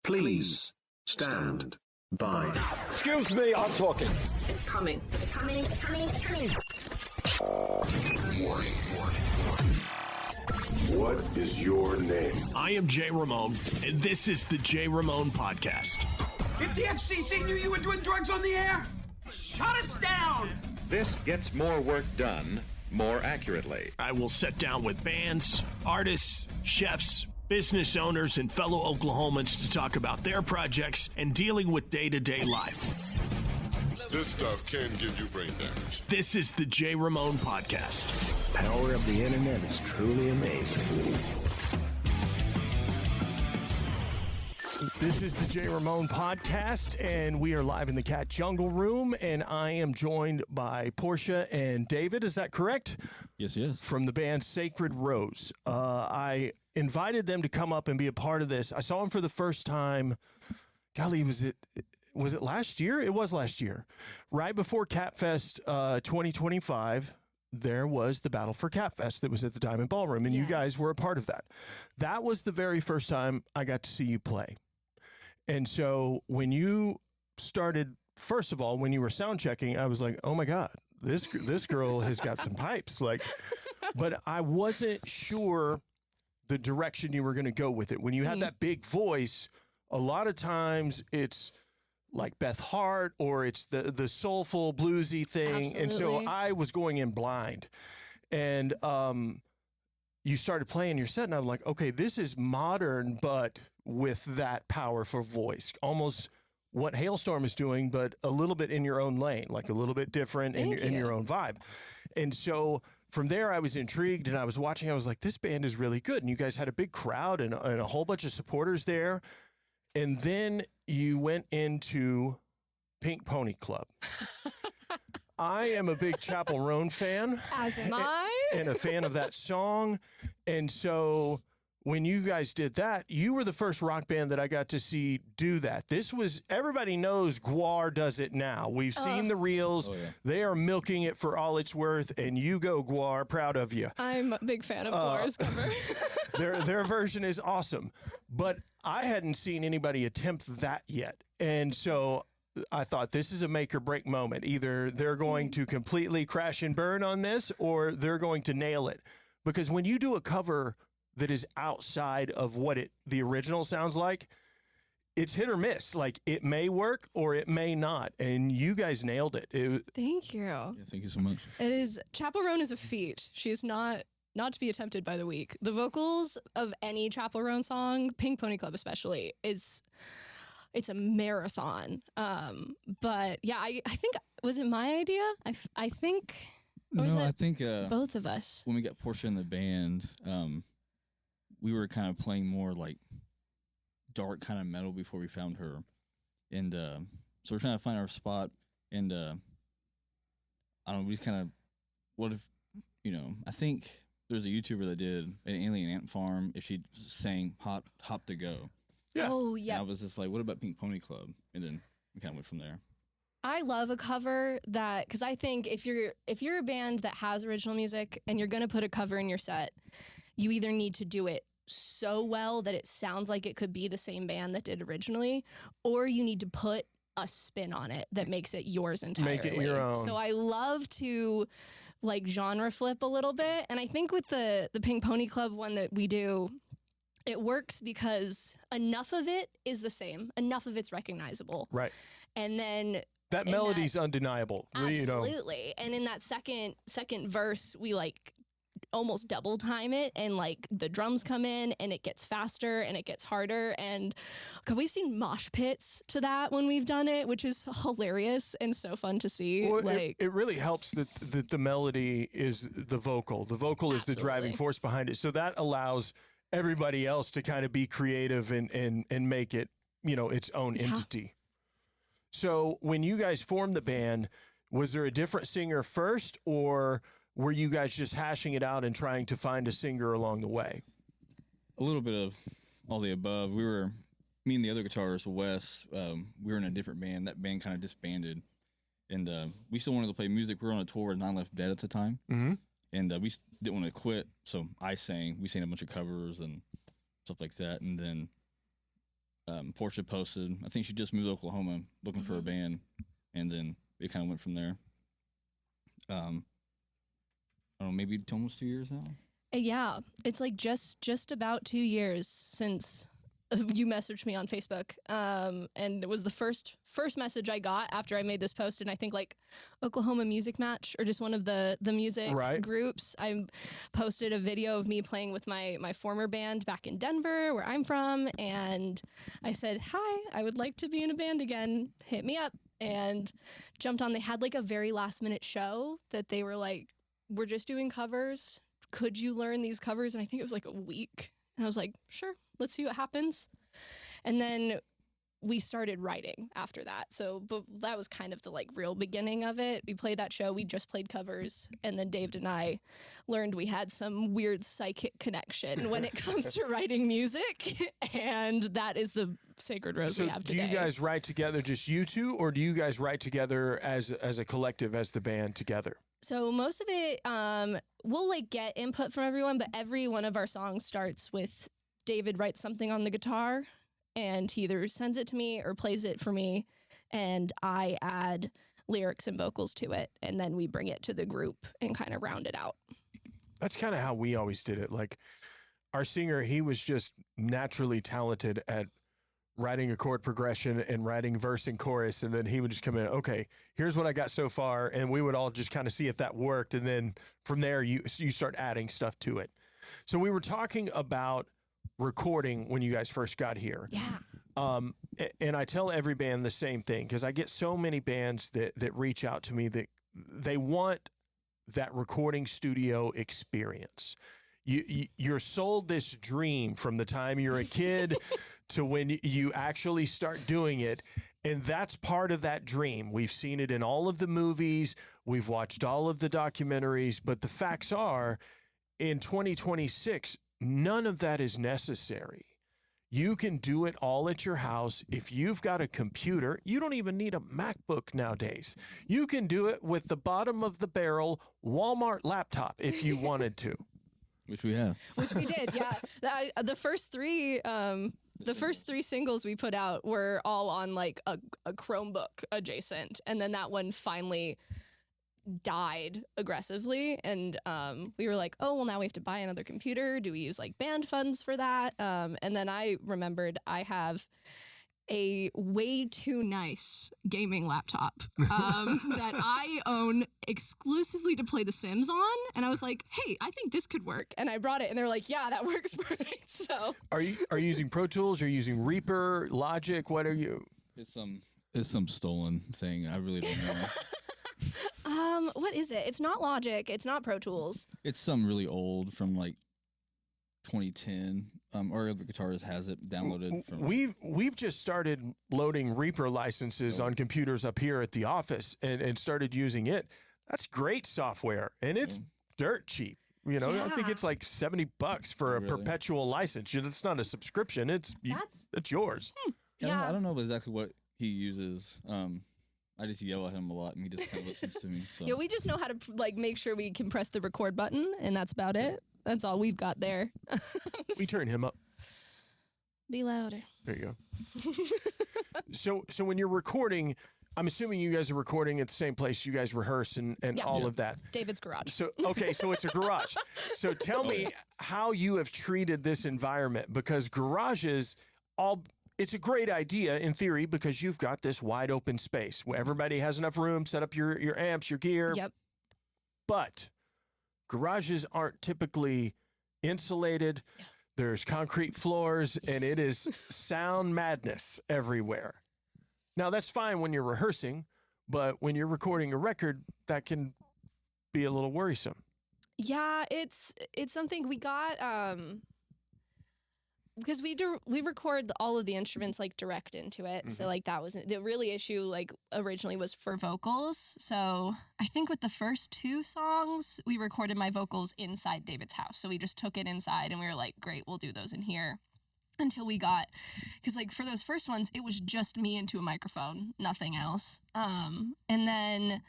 Please stand by. Excuse me, I'm talking. It's coming. It's coming. It's coming. It's coming. What is your name? I am Jay Ramone, and this is the Jay Ramone Podcast. If the FCC knew you were doing drugs on the air, shut us down! This gets more work done more accurately. I will sit down with bands, artists, chefs, business owners, and fellow Oklahomans to talk about their projects and dealing with day-to-day life. This stuff can give you brain damage. This is the Jay Ramone Podcast. The power of the internet is truly amazing. This is the Jay Ramone Podcast, and we are live in the Cat Jungle Room, and I am joined by Portia and David. Is that correct? Yes, yes. From the band Sacred Rose. I invited them to come up and be a part of this. I saw them for the first time. Golly, was it last year? It was last year. Right before CatFest 2025, there was the Battle for CatFest that was at the Diamond Ballroom, and you guys were a part of that. That was the very first time I got to see you play. And so when you started, first of all, when you were sound checking, I was like, oh my God, this girl has got some pipes. But I wasn't sure the direction you were going to go with it. When you have that big voice, a lot of times it's like Beth Hart, or it's the soulful bluesy thing. Absolutely. And so I was going in blind, and you started playing your set, and I'm like, okay, this is modern, but with that powerful voice, almost what Hailstorm is doing, but a little bit in your own lane, like a little bit different in your own vibe. And so from there, I was intrigued, and I was watching. I was like, this band is really good. And you guys had a big crowd and a whole bunch of supporters there. And then you went into Pink Pony Club. I am a big Chapel Roan fan. As am I. And a fan of that song. And so when you guys did that, you were the first rock band that I got to see do that. This was, everybody knows Gwar does it now. We've seen the reels. Oh, yeah. They are milking it for all it's worth. And you go, Gwar, proud of you. I'm a big fan of Gwar's cover. Their version is awesome. But I hadn't seen anybody attempt that yet. And so I thought, this is a make or break moment. Either they're going to completely crash and burn on this, or they're going to nail it. Because when you do a cover that is outside of what the original sounds like, it's hit or miss. Like, it may work or it may not. And you guys nailed it. Thank you. Yeah, thank you so much. Chapel Roan is a feat. She's not to be attempted by the week. The vocals of any Chapel Roan song, Pink Pony Club especially, it's a marathon. But yeah, I think, was it my idea? I think, I think both of us. When we got Portia in the band, we were kind of playing more like dark kind of metal before we found her. And so we're trying to find our spot. And I don't know, we just kind of, what if, I think there's a YouTuber that did an alien ant farm if she sang Hop to Go. Yeah. Oh, yeah. And I was just like, what about Pink Pony Club? And then we kind of went from there. I love a cover because I think if you're a band that has original music and you're going to put a cover in your set, you either need to do it so well that it sounds like it could be the same band that did originally, or you need to put a spin on it that makes it yours entirely. Make it your own. So I love to genre flip a little bit. And I think with the Pink Pony Club one that we do, it works because enough of it is the same. Enough of it's recognizable. Right. And then that melody's undeniable. Absolutely. And in that second verse, we almost double time it, and the drums come in and it gets faster and it gets harder. And we've seen mosh pits to that when we've done it, which is hilarious and so fun to see. Well, it really helps that the melody is the vocal. The vocal is the driving force behind it. So that allows everybody else to kind of be creative and make it, its own entity. So when you guys formed the band, was there a different singer first, or were you guys just hashing it out and trying to find a singer along the way? A little bit of all the above. Me and the other guitarist, Wes, we were in a different band. That band kind of disbanded. And we still wanted to play music. We were on a tour with Nine Left Dead at the time. Mm-hmm. And we didn't want to quit, so we sang a bunch of covers and stuff like that. And then Portia posted. I think she just moved to Oklahoma looking for a band, and then it kind of went from there. I don't know, maybe almost 2 years now. Yeah, it's like just about 2 years since you messaged me on Facebook, and it was the first message I got after I made this post, and I think like Oklahoma Music Match or just one of the music groups. I posted a video of me playing with my former band back in Denver, where I'm from, and I said, "Hi, I would like to be in a band again. Hit me up." And jumped on. They had like a very last minute show that they were like, "We're just doing covers. Could you learn these covers?" And I think it was like a week. And I was like, "Sure, let's see what happens." And then we started writing after that. So, but that was kind of the like real beginning of it. We played that show. We just played covers. And then David and I learned we had some weird psychic connection when it comes to writing music. And that is the sacred rose we have today. Do you guys write together, just you two, or do you guys write together as a collective, as the band together? So most of it, we'll like get input from everyone, but every one of our songs starts with David writes something on the guitar, and he either sends it to me or plays it for me, and I add lyrics and vocals to it, and then we bring it to the group and kind of round it out. That's kind of how we always did it. Like our singer, he was just naturally talented at writing a chord progression and writing verse and chorus, and then he would just come in, okay, here's what I got so far, and we would all just kind of see if that worked, and then from there you start adding stuff to it. So we were talking about recording when you guys first got here. Yeah. And I tell every band the same thing, because I get so many bands that reach out to me that they want that recording studio experience. You're sold this dream from the time you're a kid to when you actually start doing it. And that's part of that dream. We've seen it in all of the movies. We've watched all of the documentaries. But the facts are, in 2026, none of that is necessary. You can do it all at your house. If you've got a computer, you don't even need a MacBook nowadays. You can do it with the bottom of the barrel Walmart laptop if you wanted to. Which we have. Which we did, yeah. The first three singles we put out were all on like a Chromebook adjacent, and then that one finally died aggressively, and we were like, oh well, now we have to buy another computer. Do we use like band funds for that? And then I remembered I have a way too nice gaming laptop that I own exclusively to play The Sims on, and I was like, hey, I think this could work, and I brought it, and they're like, yeah, that works perfect. So are you using Pro Tools? Are you using Reaper, Logic? What are you? It's some stolen thing. I really don't know. What is it? It's not Logic. It's not Pro Tools. It's some really old from like 2010. Our other guitarist has it downloaded from. We've just started loading Reaper licenses on computers up here at the office and started using it. That's great software, and it's dirt cheap. You know, I think it's like $70 for a perpetual license. It's not a subscription. It's yours. I don't know exactly what he uses. I just yell at him a lot, and he just kind of listens to me. So. Yeah, we just know how to like make sure we can press the record button, and that's about it. That's all we've got there. We turn him up. Be louder. There you go. So when you're recording, I'm assuming you guys are recording at the same place you guys rehearse and all of that. David's garage. So it's a garage. So tell me how you have treated this environment, because garages it's a great idea in theory because you've got this wide open space where everybody has enough room, set up your amps, your gear. Yep. But garages aren't typically insulated. There's concrete floors, and it is sound madness everywhere. Now, that's fine when you're rehearsing, but when you're recording a record, that can be a little worrisome. Yeah, it's something we got because we record all of the instruments like direct into it. Mm-hmm. So like that wasn't the really issue. Like originally was for vocals. So I think with the first two songs, we recorded my vocals inside David's house. So we just took it inside, and we were like, great, we'll do those in here. Until we got, because like for those first ones, it was just me into a microphone, nothing else. And then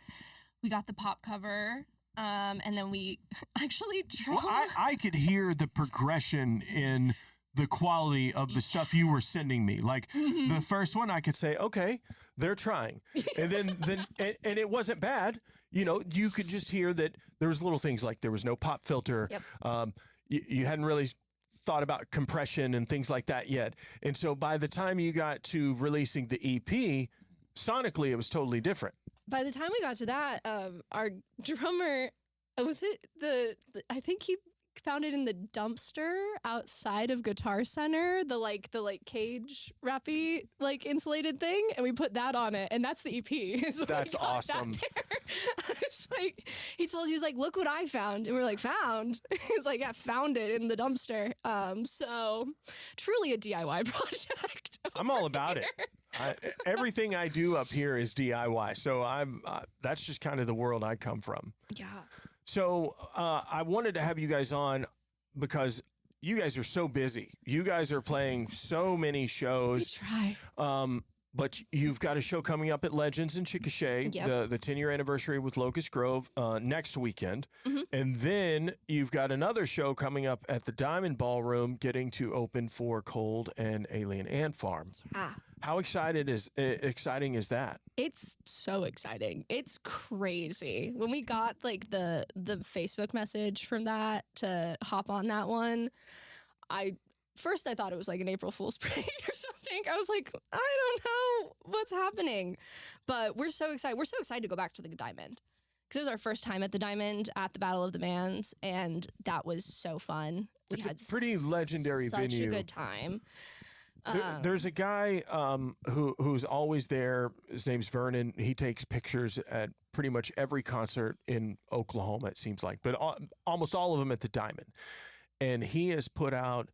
we got the pop cover. And then we actually tried. Well, I could hear the progression in the quality of the stuff you were sending me. Like the first one, I could say, okay, they're trying, and then and it wasn't bad. You know, you could just hear that there was little things like there was no pop filter. Yep. You hadn't really thought about compression and things like that yet. And so by the time you got to releasing the EP, sonically it was totally different. By the time we got to that, our drummer, was it I think he found it in the dumpster outside of Guitar Center, the cage wrappy insulated thing, and we put that on it, and that's the EP. is what That's we got awesome. that there. It's like he was like, look what I found, and we're like, found? He's like, yeah, found it in the dumpster. So truly a DIY project. I'm all about it. Everything I do up here is DIY, so that's just kind of the world I come from. Yeah. So I wanted to have you guys on because you guys are so busy. You guys are playing so many shows. We try. But you've got a show coming up at Legends in Chickasha, Yep. the 10-year anniversary with Locust Grove next weekend. Mm-hmm. And then you've got another show coming up at the Diamond Ballroom getting to open for Cold and Alien Ant Farm. How exciting is that? It's so exciting. It's crazy. When we got the Facebook message from that to hop on that one, First, I thought it was like an April Fool's prank or something. I was like, I don't know what's happening. But we're so excited. We're so excited to go back to the Diamond. Because it was our first time at the Diamond at the Battle of the Bands. And that was so fun. We It's had a pretty legendary such venue. a good time. There's a guy who's always there. His name's Vernon. He takes pictures at pretty much every concert in Oklahoma, it seems like. But almost all of them at the Diamond. And he has put out,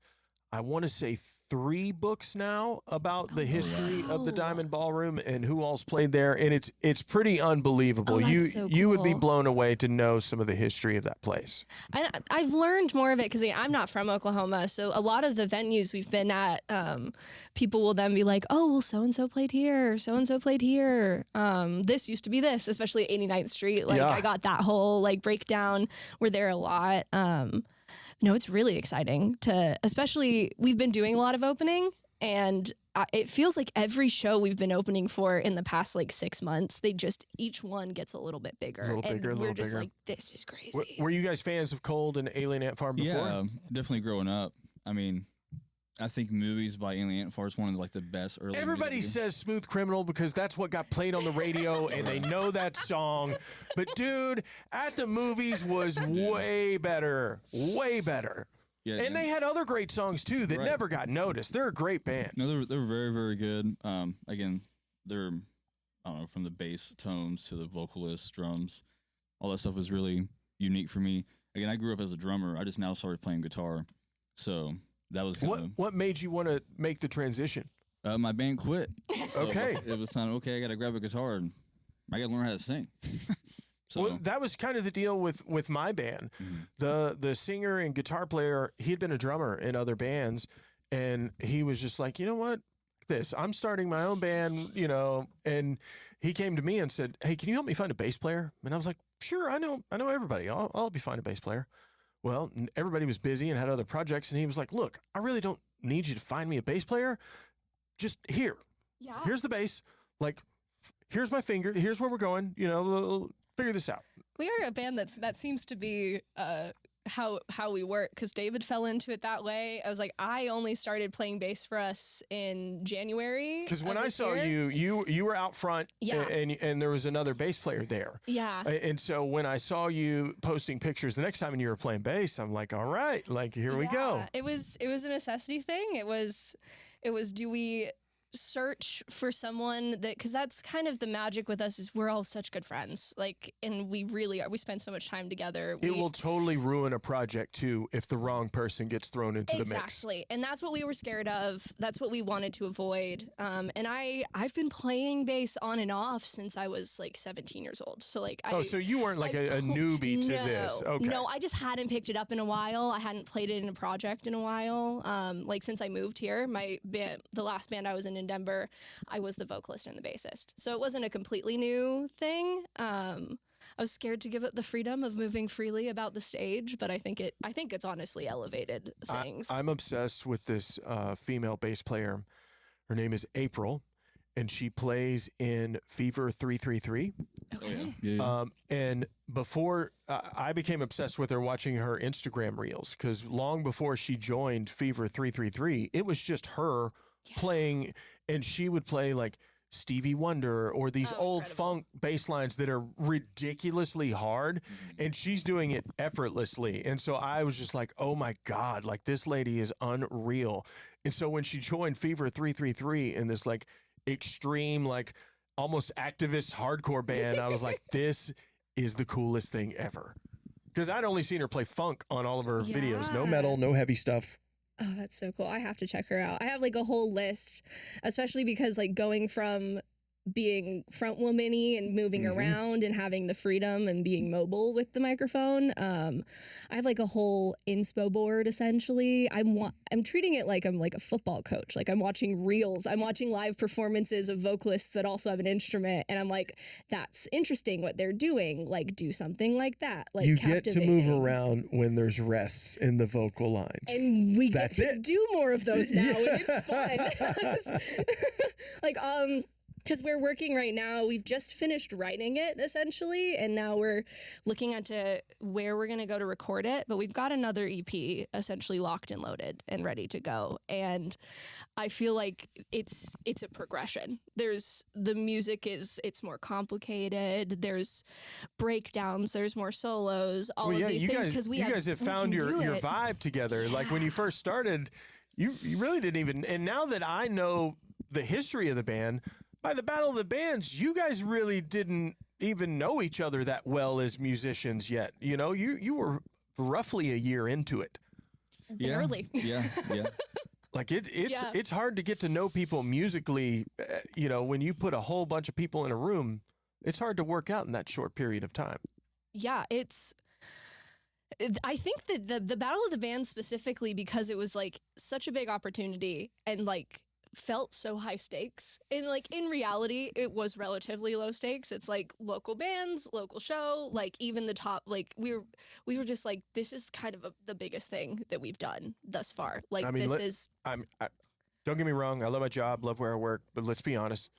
I want to say 3 books now about the history of the Diamond Ballroom and who all's played there, and it's pretty unbelievable. That's so you would be cool. blown away to know some of the history of that place. I've learned more of it because I'm not from Oklahoma, so a lot of the venues we've been at, people will then be like, "Oh, well, so and so played here, so and so played here. This used to be this," especially 89th Street. Yeah. I got that whole breakdown. We're there a lot. No, it's really exciting especially we've been doing a lot of opening, and it feels like every show we've been opening for in the past 6 months, each one gets a little bit bigger. A little bigger, a we're little just bigger. like, this is crazy. Were you guys fans of Cold and Alien Ant Farm before? Yeah, definitely growing up. I mean, I think movies by Alien Ant Farm is one of the best early. Everybody music. says Smooth Criminal because that's what got played on the radio and they know that song. But dude, at the movies was way better. Way better. Yeah, And they had other great songs too that Right. never got noticed. They're a great band. No, they're very, very good. Again, they're, I don't know, from the bass tones to the vocalists, drums, all that stuff was really unique for me. Again, I grew up as a drummer. I just now started playing guitar, so that was kind of What made you want to make the transition? my band quit. So Okay. it was time. Okay, I got to grab a guitar and I got to learn how to sing. So Well, that was kind of the deal with my band. The singer and guitar player, he had been a drummer in other bands, and he was just like, you know what, I'm starting my own band, and he came to me and said, hey, can you help me find a bass player? And I was like, sure, I know everybody. I'll help you find a bass player. Well, everybody was busy and had other projects, and he was like, look, I really don't need you to find me a bass player. Just here. Yeah. Here's the bass. Here's my finger. Here's where we're going. We'll figure this out. We are a band that seems to be how we work, because David fell into it that way. I was like, I only started playing bass for us in January. Because when of I this saw year. you were out front, Yeah. and there was another bass player there. Yeah. And so when I saw you posting pictures the next time and you were playing bass, I'm like, all right, here we go. Yeah. It was a necessity thing. It was do we search for someone because that's kind of the magic with us, is we're all such good friends, and we really are. We spend so much time together. It will totally ruin a project too if the wrong person gets thrown into the mix. Exactly. And that's what we were scared of. That's what we wanted to avoid. And I've been playing bass on and off since I was 17 years old. So so you weren't a newbie to this. Okay. No, I just hadn't picked it up in a while. I hadn't played it in a project in a while. Since I moved here, my band, the last band I was in Denver, I was the vocalist and the bassist. So it wasn't a completely new thing. I was scared to give up the freedom of moving freely about the stage, but I think it's honestly elevated things. I'm obsessed with this female bass player. Her name is April, and she plays in Fever 333. Okay. And before I became obsessed with her watching her Instagram reels, because long before she joined Fever 333, it was just her playing, and she would play like Stevie Wonder or these old funk bass lines that are ridiculously hard, and she's doing it effortlessly. And so I was just like, oh my God, like this lady is unreal. And so when she joined Fever 333 in this like extreme, like almost activist hardcore band, I was like, this is the coolest thing ever. Because I'd only seen her play funk on all of her videos. No metal, no heavy stuff. Oh, that's so cool. I have to check her out. I have like a whole list, especially because like going from being front womany and moving around and having the freedom and being mobile with the microphone. I have like a whole inspo board essentially. I'm treating it like I'm like a football coach. Like I'm watching reels. I'm watching live performances of vocalists that also have an instrument, and I'm like, that's interesting what they're doing. Like do something like that. Like you get to move around when there's rests in the vocal lines. And we get to do more of those now, and it's fun. Like because we're working right now, we've just finished writing it essentially, and now we're looking into where we're going to go to record it. But we've got another EP essentially locked and loaded and ready to go. And I feel like it's a progression. The music it's more complicated. There's breakdowns. There's more solos. All of these things because you guys have found your vibe together. Yeah. Like when you first started, you really didn't even. And now that I know the history of the band. By the Battle of the Bands, you guys really didn't even know each other that well as musicians yet. You know, you were roughly a year into it. Barely. Yeah. Like it's hard to get to know people musically. You know, when you put a whole bunch of people in a room, it's hard to work out in that short period of time. Yeah, I think that the Battle of the Bands specifically, because it was like such a big opportunity and like felt so high stakes, and like in reality it was relatively low stakes. It's like local bands, local show, like even the top, like we were just like, this is kind of the biggest thing that we've done thus far. Like I mean, don't get me wrong, I love my job, love where I work, but let's be honest,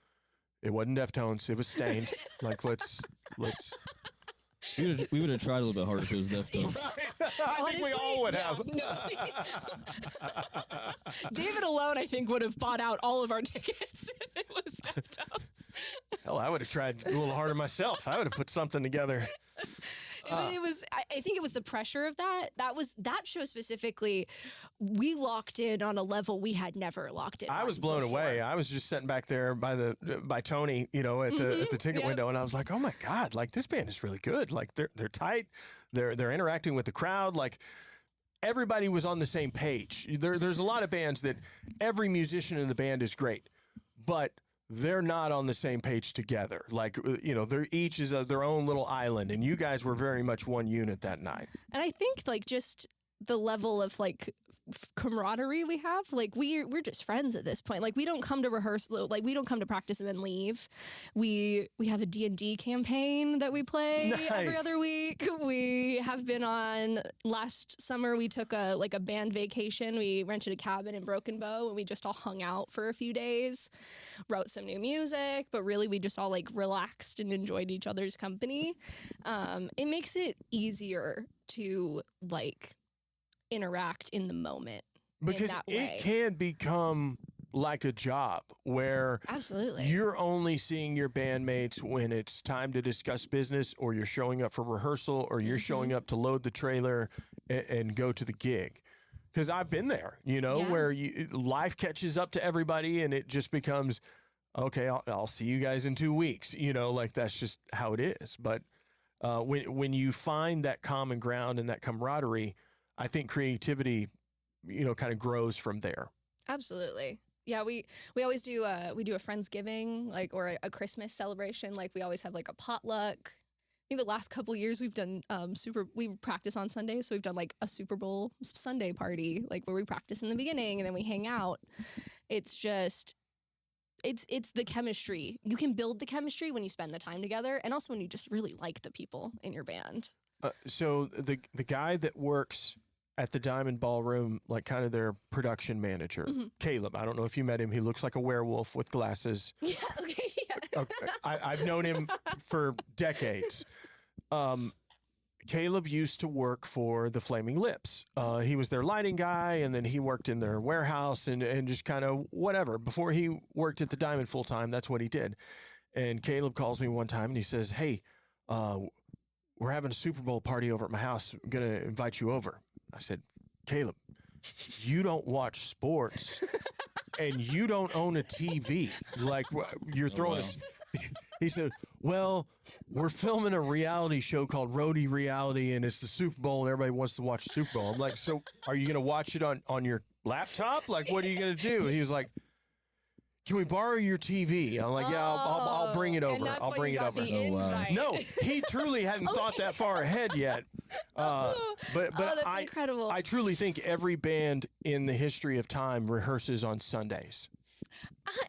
it wasn't Deftones, it was Stained. Like let's We would have tried a little bit harder if it was Deftones. I think we all would have. No. David alone, I think, would have bought out all of our tickets if it was Deftones. Hell, I would have tried a little harder myself. I would have put something together. But I think it was the pressure of that. That show specifically, we locked in on a level we had never locked in. I was blown away. I was just sitting back there by Tony, you know, at the ticket window, and I was like, oh my God, like this band is really good. Like they're tight. They're interacting with the crowd. Like everybody was on the same page. There's a lot of bands that every musician in the band is great, but they're not on the same page together. Like, you know, they're each is their own little island, and you guys were very much one unit that night. And I think like just the level of like camaraderie we have, like we're just friends at this point. Like we don't come to rehearsal, like we don't come to practice and then leave. We have a D&D campaign that we play every other week. We have been on, last summer we took a band vacation. We rented a cabin in Broken Bow and we just all hung out for a few days, wrote some new music, but really we just all like relaxed and enjoyed each other's company. It makes it easier to like interact in the moment, because it can become like a job where absolutely you're only seeing your bandmates when it's time to discuss business, or you're showing up for rehearsal, or you're showing up to load the trailer and go to the gig. Because I've been there, you know, where life catches up to everybody and it just becomes, okay, I'll see you guys in 2 weeks, you know, like that's just how it is. But when you find that common ground and that camaraderie, I think creativity, you know, kind of grows from there. Absolutely. Yeah, we always do a Friendsgiving, like, or a Christmas celebration. Like we always have like a potluck. I think the last couple years we've done we practice on Sundays, so we've done like a Super Bowl Sunday party, like where we practice in the beginning and then we hang out. It's just it's the chemistry. You can build the chemistry when you spend the time together, and also when you just really like the people in your band. So the guy that works at the Diamond Ballroom, like kind of their production manager, Caleb. I don't know if you met him. He looks like a werewolf with glasses. Yeah. Okay. Yeah. Okay. I've known him for decades. Caleb used to work for the Flaming Lips. He was their lighting guy, and then he worked in their warehouse and just kind of whatever. Before he worked at the Diamond full time, that's what he did. And Caleb calls me one time and he says, "Hey, we're having a Super Bowl party over at my house. I'm going to invite you over." I said, "Caleb, you don't watch sports and you don't own a TV. Like, you're throwing us." He said, "Well, we're filming a reality show called Roadie Reality, and it's the Super Bowl, and everybody wants to watch the Super Bowl." I'm like, "So are you going to watch it on your laptop? Like, what are you going to do?" And he was like, "Can we borrow your TV?" I'm like, "Yeah, I'll bring it over. I'll bring it over." No, he truly hadn't thought that far ahead yet. But that's incredible. I truly think every band in the history of time rehearses on Sundays.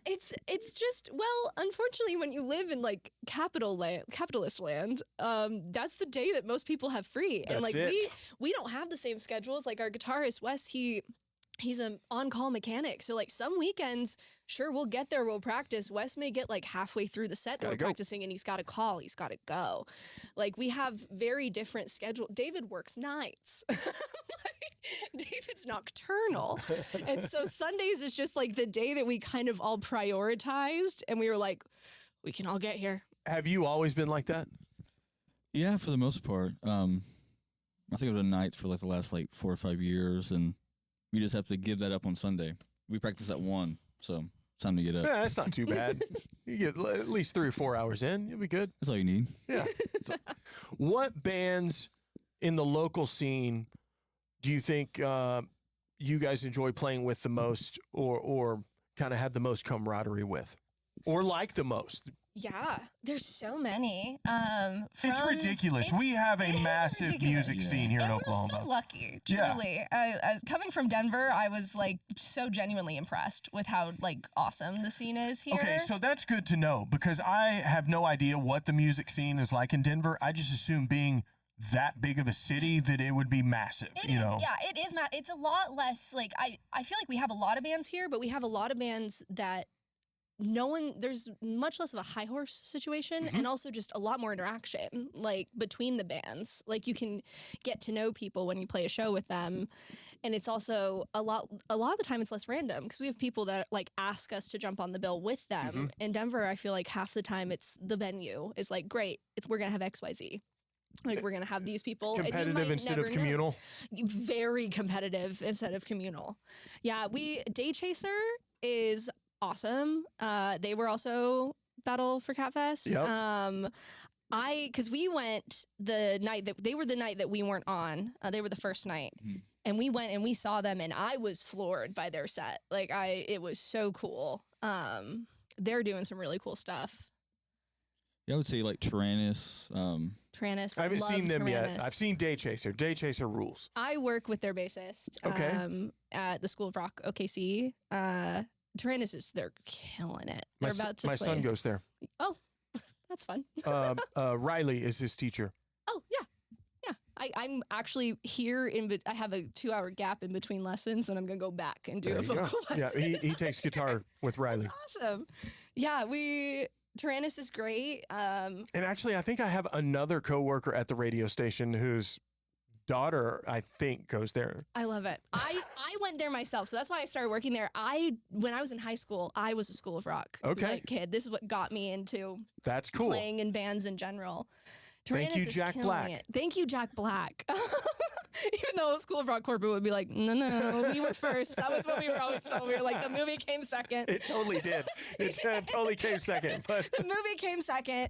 It's just, well, unfortunately, when you live in like capitalist land, that's the day that most people have free. And like we don't have the same schedules. Like our guitarist Wes, he's an on-call mechanic. So like some weekends, sure, we'll get there, we'll practice. Wes may get like halfway through the set that we're practicing and he's got to call, he's got to go. Like we have very different schedules. David works nights. David's nocturnal. And so Sundays is just like the day that we kind of all prioritized, and we were like, we can all get here. Have you always been like that? Yeah, for the most part. I think I've done nights for like the last like 4 or 5 years, and we just have to give that up on Sunday. We practice at 1, so it's time to get up. Yeah, that's not too bad. You get at least 3 or 4 hours in, you'll be good. That's all you need. Yeah. So, what bands in the local scene do you think you guys enjoy playing with the most, or kind of have the most camaraderie with, or like the most? Yeah, there's so many. It's ridiculous. We have a massive music scene here in Oklahoma. We're so lucky, truly. As coming from Denver, I was like so genuinely impressed with how like awesome the scene is here. Okay, so that's good to know, because I have no idea what the music scene is like in Denver. I just assume, being that big of a city, that it would be massive. Yeah, it is. It's a lot less like I feel like we have a lot of bands here, but we have a lot of bands that there's much less of a high horse situation, and also just a lot more interaction like between the bands. Like you can get to know people when you play a show with them, and it's also a lot of the time it's less random, because we have people that like ask us to jump on the bill with them. In Denver, I feel like half the time it's the venue is like, great, we're gonna have XYZ. Like, we're going to have these people. Competitive instead of communal? Very competitive instead of communal. Yeah, Day Chaser is awesome. They were also Battle for Catfest. Yep. Because we went the night that they were the night that we weren't on. They were the first night. And we went and we saw them, and I was floored by their set. Like, it was so cool. They're doing some really cool stuff. Yeah, I would say like Tyrannus. Tyrannus. I haven't seen them Tyrannus. yet. I've seen Day Chaser. Day Chaser rules. I work with their bassist at the School of Rock OKC. Tyrannus they're killing it. They're about to my play. son goes there. Oh, that's fun. Riley is his teacher. Oh, yeah. Yeah. I'm actually here I have a 2-hour gap in between lessons, and I'm going to go back and do a vocal lesson. Yeah, he takes guitar with Riley. That's awesome. Yeah, Tyrannus is great. And actually, I think I have another coworker at the radio station whose daughter, I think, goes there. I love it. I went there myself, so that's why I started working there. When I was in high school, I was a School of Rock kid. This is what got me into that's cool playing in bands in general. Thank you, Jack Black. Thank you, Jack Black. Even though School of Rock corporate would be like, no, we were first. That was what we were always told. We were like, the movie came second. It totally did. It totally came second. But the movie came second.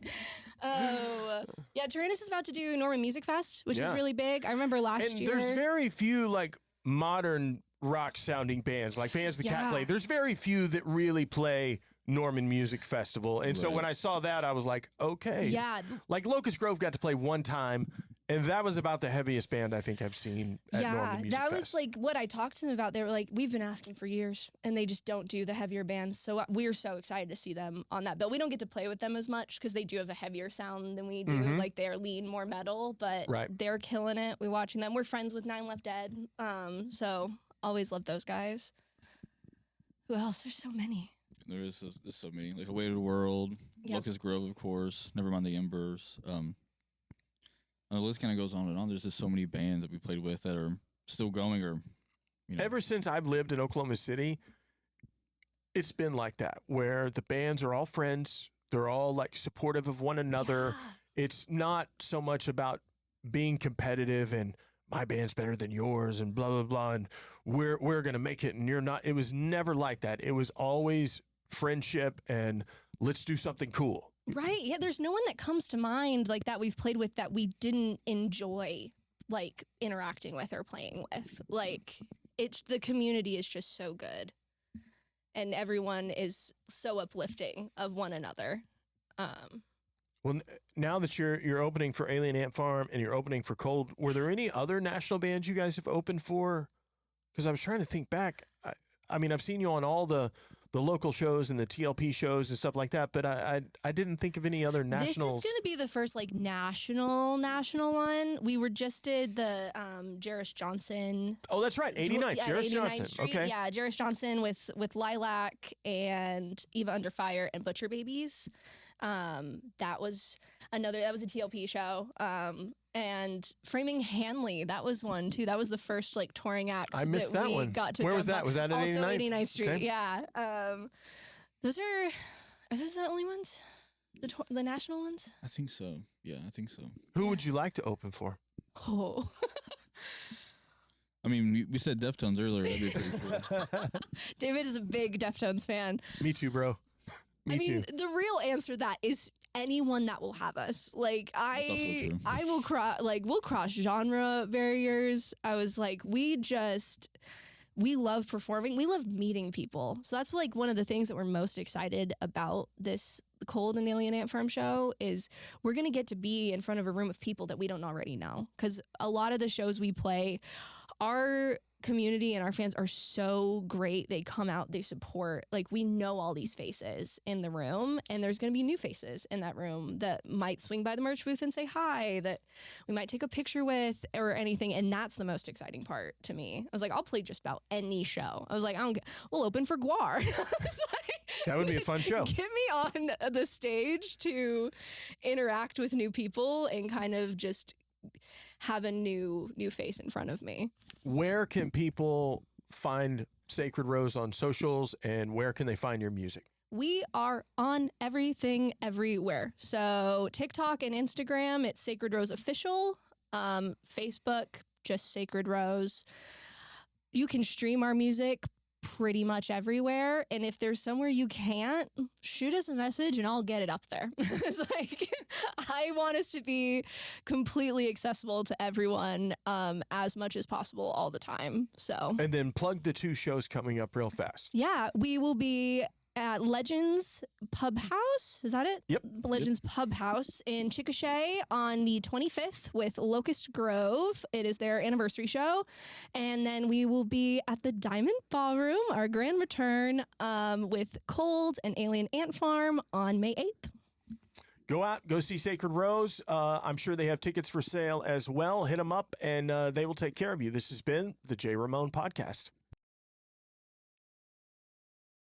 Oh, yeah. Tyrannus is about to do Norman Music Fest, which is really big. I remember last year. There's very few like modern rock sounding bands, like bands that Cat play. There's very few that really play Norman Music Festival. And so when I saw that, I was like, okay. Yeah. Like Locust Grove got to play one time, And that was about the heaviest band I think I've seen at Norman Music that Fest. was like what I talked to them about. They were like, we've been asking for years, and they just don't do the heavier bands. So we're so excited to see them on that bill. We don't get to play with them as much because they do have a heavier sound than we do. Like they're lean more metal, but they're killing it. We're watching them. We're friends with 9 Left Dead, so always love those guys. Who else? There's so many. There's so many. Like Away to the World, Locust Grove, of course. Nevermind the Embers. And the list kind of goes on and on. There's just so many bands that we played with that are still going, or Ever since I've lived in Oklahoma City, it's been like that, where the bands are all friends. They're all like supportive of one another. Yeah. It's not so much about being competitive and my band's better than yours and blah, blah, blah. And we're going to make it and you're not. It was never like that. It was always friendship and let's do something cool. Right. Yeah. There's no one that comes to mind like that we've played with that we didn't enjoy like interacting with or playing with. Like the community is just so good. And everyone is so uplifting of one another. Well, now that you're opening for Alien Ant Farm and you're opening for Cold, were there any other national bands you guys have opened for? Because I was trying to think back. I mean, I've seen you on all the local shows and the TLP shows and stuff like that, but I didn't think of any other nationals. This is going to be the first like national one. We just did the Jarris Johnson. Oh, that's right, 89th, Jarris Johnson. Street. Okay, yeah, Jarris Johnson with Lilac and Eva Under Fire and Butcher Babies. That was a TLP show. And Framing Hanley, that was one too. That was the first like touring act. I missed that one. Where was that? Was that at 89th? Also 89th Street. Okay. Yeah. Those are those the only ones? The national ones? I think so. Yeah, I think so. Who would you like to open for? Oh. I mean, we said Deftones earlier. That'd be pretty cool. David is a big Deftones fan. Me too, bro. Me too. The real answer to that is anyone that will have us. Like I will cross we'll cross genre barriers. I was like, we love performing. We love meeting people. So that's like one of the things that we're most excited about this Cold and Alien Ant Farm show is we're going to get to be in front of a room of people that we don't already know. Because a lot of the shows we play, our community and our fans are so great. They come out, they support. Like we know all these faces in the room, and there's going to be new faces in that room that might swing by the merch booth and say hi, that we might take a picture with or anything. And that's the most exciting part to me. I was like, I'll play just about any show. I was like, we'll open for Guar. That would be a fun show. Get me on the stage to interact with new people and kind of just have a new face in front of me. Where can people find Sacred Rose on socials, and where can they find your music? We are on everything, everywhere. So TikTok and Instagram, it's Sacred Rose Official. Facebook, just Sacred Rose. You can stream our music pretty much everywhere. And if there's somewhere you can't, shoot us a message and I'll get it up there. It's like, I want us to be completely accessible to everyone as much as possible all the time. So, and then plug the 2 shows coming up real fast. Yeah, we will be at Legends Pub House. Is that it? Yep. Legends Pub House in Chickasha on the 25th with Locust Grove. It is their anniversary show. And then we will be at the Diamond Ballroom, our grand return, with Cold and Alien Ant Farm on May 8th. Go out, go see Sacred Rose. I'm sure they have tickets for sale as well. Hit them up and they will take care of you. This has been the Jay Ramone Podcast.